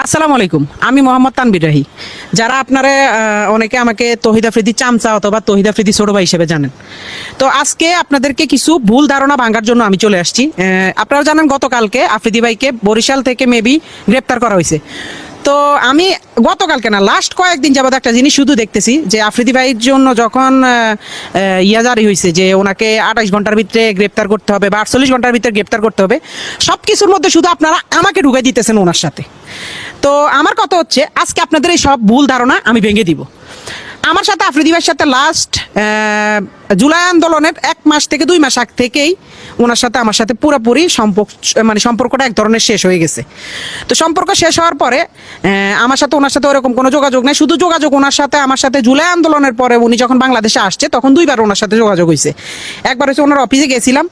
আসসালামু আলাইকুম, আমি মোহাম্মদ তানবীর রাহি। যারা আপনারা অনেকে আমাকে তৌহিদ আফ্রিদি চামচা অথবা তৌহিদ আফ্রিদি ছোট ভাই হিসেবে জানেন, তো আজকে আপনাদেরকে কিছু ভুল ধারণা ভাঙার জন্য আমি চলে আসছি। আপনারা জানেন গতকালকে আফ্রিদি ভাইকে বরিশাল থেকে মেবি গ্রেপ্তার করা হয়েছে। তো আমি গতকালকে না, লাস্ট কয়েকদিন যাবত একটা জিনিস শুধু দেখতেছি যে আফ্রিদি ভাইয়ের জন্য যখন ইয়া জারি হয়েছে যে ওনাকে 28 ঘন্টার ভিতরে গ্রেপ্তার করতে হবে বা 48 ঘন্টার ভিতরে গ্রেপ্তার করতে হবে, সব কিছুর মধ্যে শুধু আপনারা আমাকে ঢুকাই দিতেছেন ওনার সাথে। তো আমার কথা হচ্ছে, আজকে আপনাদের এই সব ভুল ধারণা আমি ভেঙে দিব। আমার সাথে আফ্রিদি ভাইয়ের সাথে লাস্ট জুলাই আন্দোলনের 1 মাস থেকে 2 মাস আগ থেকেই ওনার সাথে আমার সাথে পুরোপুরি সম্পর্কটা এক ধরনের শেষ হয়ে গেছে। তো সম্পর্ক শেষ হওয়ার পরে আমার সাথে ওনার সাথে ওরকম কোনো যোগাযোগ নেই। শুধু যোগাযোগ ওনার সাথে আমার সাথে জুলাই আন্দোলনের পরে উনি যখন বাংলাদেশে আসছে তখন 2বার ওনার সাথে যোগাযোগ হয়েছে। একবার হচ্ছে ওনার অফিসে গেছিলাম,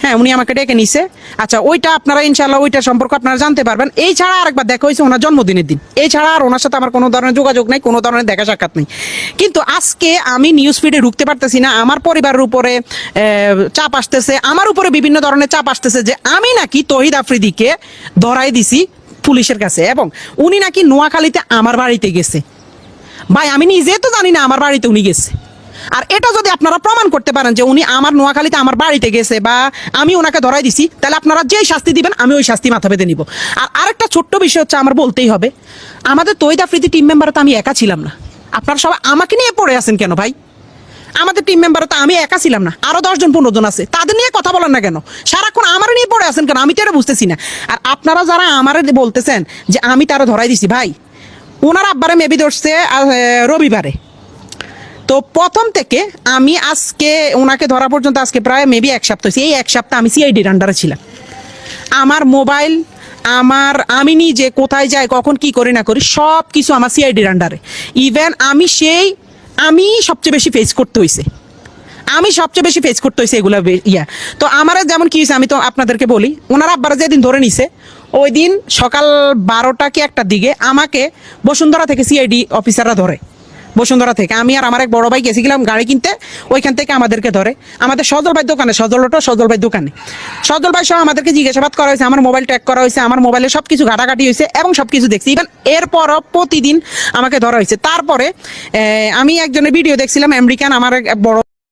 হ্যাঁ উনি আমাকে ডেকে নিছে। আচ্ছা, ওইটা আপনারা ইনশাল্লাহ ওইটা সম্পর্ক আপনারা জানতে পারবেন। এই ছাড়া আরেকবার দেখা হয়েছে ওনার জন্মদিনের দিন, এই ছাড়া আর ওনার সাথে আমার কোনো ধরনের যোগাযোগ নেই, কোনো ধরনের দেখা সাক্ষাৎ নেই। কিন্তু আজকে আমি নিউজ ফিডে ঢুকতে পারতেছি না, আমার পরিবারের উপরে চাপ আসতেছে, আমার উপরে বিভিন্ন ধরনের চাপ আসতেছে যে আমি নাকি তৌহিদ আফ্রিদিকে ধরাই দিছি পুলিশের কাছে এবং উনি নাকি নোয়াখালীতে আমার বাড়িতে গেছে। ভাই, আমি নিজে তো জানি না আমার বাড়িতে উনি গেছে। আর এটা যদি আপনারা প্রমাণ করতে পারেন যে উনি আমার নোয়াখালীতে আমার বাড়িতে গেছে বা আমি ওনাকে ধরাই দিছি, তাহলে আপনারা যেই শাস্তি দিবেন আমি ওই শাস্তি মাথা পেতে নিব। আর আরেকটা ছোট্ট বিষয় হচ্ছে, আমার বলতেই হবে, আমাদের তৌহিদ আফ্রিদি টিম মেম্বারে তো আমি একা ছিলাম না। আপনারা সবাই আমাকে নিয়ে পড়ে আছেন কেন ভাই? আমাদের টিম মেম্বারে তো আমি একা ছিলাম না, আরো 10 জন 15 জন আছে, তাদের নিয়ে কথা বলেন না কেন? সারাক্ষণ আমার নিয়ে পড়ে আছেন কেন? আমি তো এটা বুঝতেছি না। আর আপনারা যারা আমার বলতেছেন যে আমি তারা ধরাই দিছি, ভাই ওনার আব্বারে মেবি ধরছে রবিবারে। তো প্রথম থেকে আমি আজকে ওনাকে ধরা পর্যন্ত আজকে প্রায় মেবি 1 সপ্তাহ হয়েছে। এই 1 সপ্তাহ আমি সিআইডির আন্ডারে ছিলাম। আমার মোবাইল, আমি নিজে কোথায় যাই, কখন কি করি না করি, সব কিছু আমার সিআইডির আন্ডারে। ইভেন আমি সবচেয়ে বেশি ফেস করতে হয়েছে, এগুলো তো আমার যেমন কি হয়েছে আমি তো আপনাদেরকে বলি। ওনার আব্বারা যেদিন ধরে নিছে ওই দিন সকাল 12টা কি 1টার দিকে আমাকে বসুন্ধরা থেকে সিআইডি অফিসাররা ধরে। বসুন্ধরা থেকে আমি আর আমার এক বড় ভাই গেছিলাম গাড়ি কিনতে, ওইখান থেকে আমাদেরকে ধরে আমাদের সজল ভাই দোকানে, সজল ভাই সহ আমাদেরকে জিজ্ঞাসাবাদ করা হয়েছে, আমার মোবাইল ট্র্যাক করা হয়েছে, আমার মোবাইলে সবকিছু ঘাটাঘাটি হয়েছে এবং সবকিছু দেখছি। ইভেন এরপরও প্রতিদিন আমাকে ধরা হয়েছে। তারপরে আমি একজনের ভিডিও দেখছিলাম, আমেরিকান, আমার এক বড়